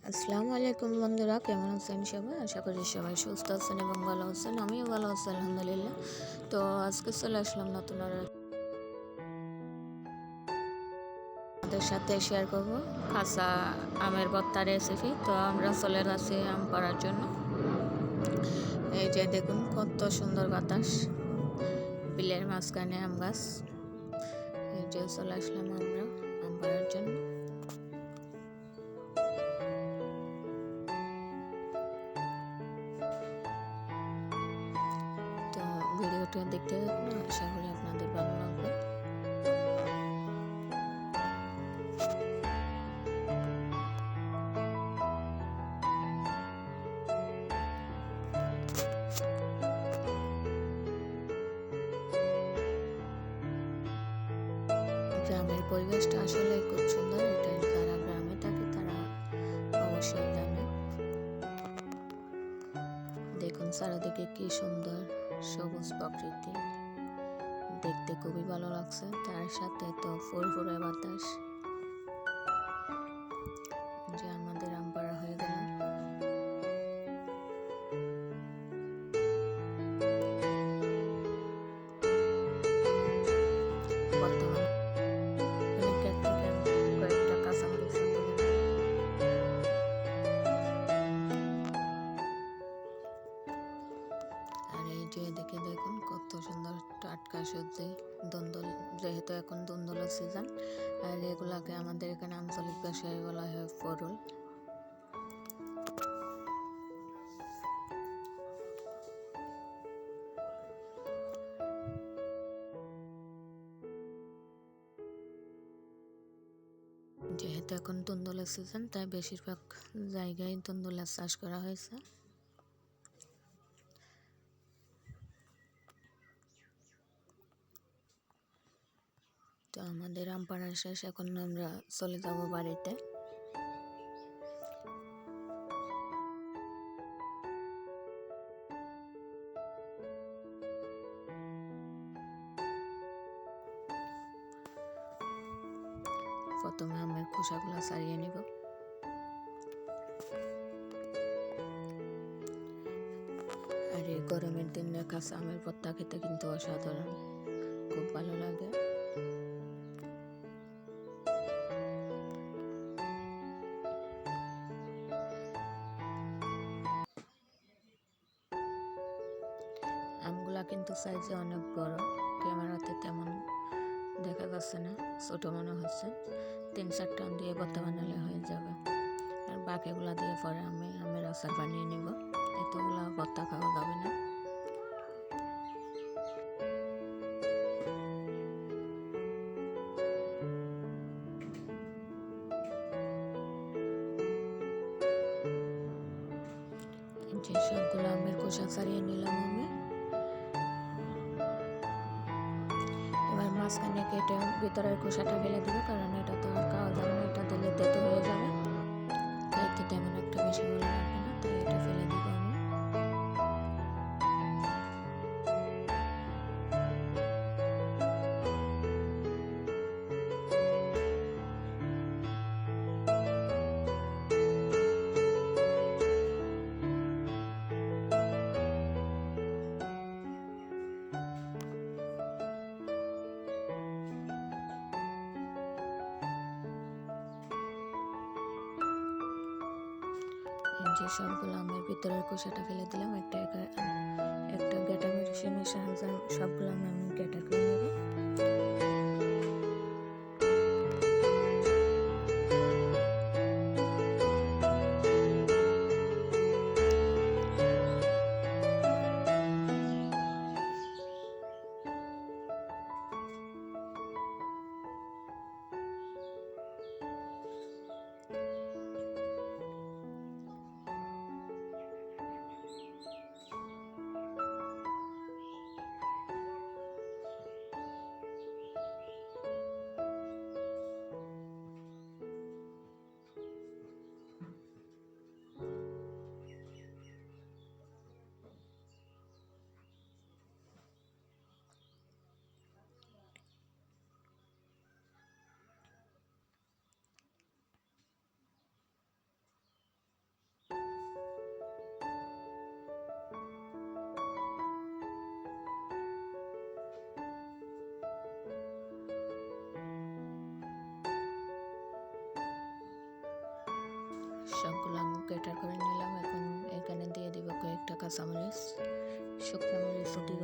আসসালামু আলাইকুম বন্ধুরা, কেমন আছেন সবাই? আশা করি সবাই সুস্থ আছেন এবং ভালো আছেন। আমিও ভালো আছি আলহামদুলিল্লাহ। তো আজকে চলে আসলাম নতুন আর আপনাদের সাথে শেয়ার করব কাঁচা আমের ভর্তা রেসিপি। তো আমরা চলে যাচ্ছি আম পাড়ার জন্য। এই যে দেখুন কত সুন্দর বাতাস, বিলের মাঝখানে আম গাছ। এই যে চলে আসলাম আমরা আম পাড়ার জন্য। তো ভিডিওটা দেখতে থাকুন, আশা করি আপনাদের ভালো লাগবে। গ্রামের পরিবেশটা আসলে খুব সুন্দর। এটা যারা গ্রামে থাকে তারা অবশ্যই জানে। দেখুন চারিদিকে কি সুন্দর সবুজ প্রকৃতি, দেখতে খুবই ভালো লাগছে। তার সাথে তো ফুরফুরে বাতাস। যে আমাদের আম পাড়া হয়ে গেল। বর্তমানে ক্ষেত থেকে কয়েকটা কাঁচামরিচ তুলে নিলাম। আর এই যে দেখে দেখুন কত সুন্দর টাটকা সবজি, দন্দল, যেহেতু এখন দন্দলের সিজন। আর এগুলাকে আমাদের এখানে আঞ্চলিক ভাষায় বলা হয় ফরুল। যেহেতু এখন দন্দলের সিজন, তাই বেশিরভাগ জায়গায় দন্দলের চাষ করা হয়েছে। তো আমাদের আম পাড়া শেষ, এখন আমরা চলে যাব বাড়িতে। প্রথমে আমের খোসাগুলো ছাড়িয়ে নিব। আর এই গরমের দিনে কাঁচা আমের ভর্তা খেতে কিন্তু অসাধারণ, খুব ভালো লাগে। আমগুলা কিন্তু সাইজে অনেক বড়, ক্যামেরাতে তেমন দেখা যাচ্ছে না, ছোট মনে হচ্ছে। 3-4টা আম দিয়ে ভর্তা বানালে হয়ে যাবে। আর বাকিগুলা দিয়ে পরে আমি আমের আচার বানিয়ে নিব। এতগুলা ভর্তা খাওয়া যাবে না। যে সবগুলো আমের খোসা ছাড়িয়ে নিলাম আমি। এবার মাঝখানে কেটে ভিতরের খোসাটা ফেলে দিব, কারণ এটা তো আর খাওয়া যাবে না, এটা দিলে তেতো হয়ে যাবে। খাইতে তেমন একটা বেশি ভালো লাগবে না, তাই এটা ফেলে দিব আমি। যে সবগুলো আমের ভিতরের খোসাটা ফেলে দিলাম। একটা গ্রেটার মেশিনের সাহায্যে সবগুলো আমি গ্রেটার করে নেব। সবগুলো আমি গ্রেটার করে নিলাম। এখন এখানে দিয়ে দিব কয়েকটা কাঁচামরিচ, শুকনো মরিচও দিব।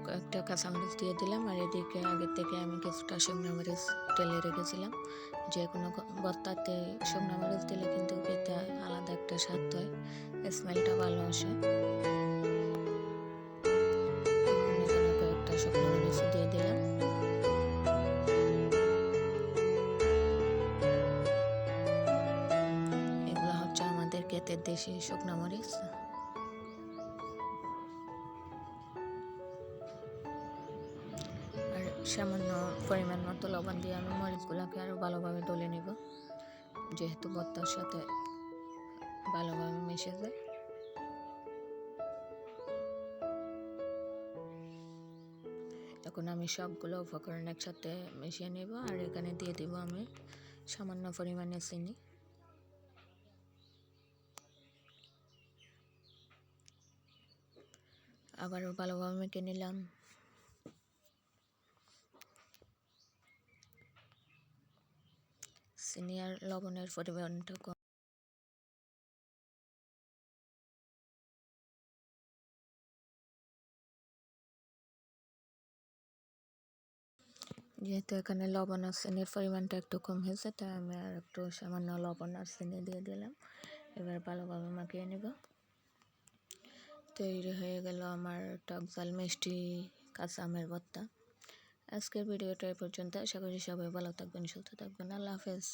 কয়েকটা কাঁচামরিচ দিয়ে দিলাম, আর এদিকে আগে থেকে আমি কিছুটা শুকনো মরিচ টেলে রেখেছিলাম। যে কোনো ভর্তাতে শুকনো মরিচ দিলে কিন্তু খেতে আলাদা একটা স্বাদ হয়, স্মেলটা ভালো আসে। এখানে কয়েকটা শুকনো মরিচ দিয়ে দিলাম। এগুলো হচ্ছে আমাদের ক্ষেতের দেশি শুকনো মরিচ। সামান্য পরিমাণ মতো লবণ দিয়ে আমি মরিচগুলোকে আরও ভালোভাবে ডলে নেব, যেহেতু ভর্তার সাথে ভালোভাবে মিশে যায়। এখন আমি সবগুলো উপকরণ একসাথে মিশিয়ে নেব, আর এখানে দিয়ে দিব আমি সামান্য পরিমাণে চিনি। আবারও ভালোভাবে মেখে নিলাম। চিনি আর লবণের পরিমাণটা কম। যেহেতু এখানে লবণ আর চিনির পরিমাণটা একটু কম হয়েছে, তাই আমি আর একটু সামান্য লবণ আর চিনি দিয়ে দিলাম। এবার ভালোভাবে মাখিয়ে নেব। তৈরি হয়ে গেল আমার টক ঝাল মিষ্টি কাঁচা আমের ভর্তা। আজকের ভিডিওটা এই পর্যন্ত। আশা করি সবাই ভালো থাকবেন, সুস্থ থাকবেন। আল্লাহ হাফেজ।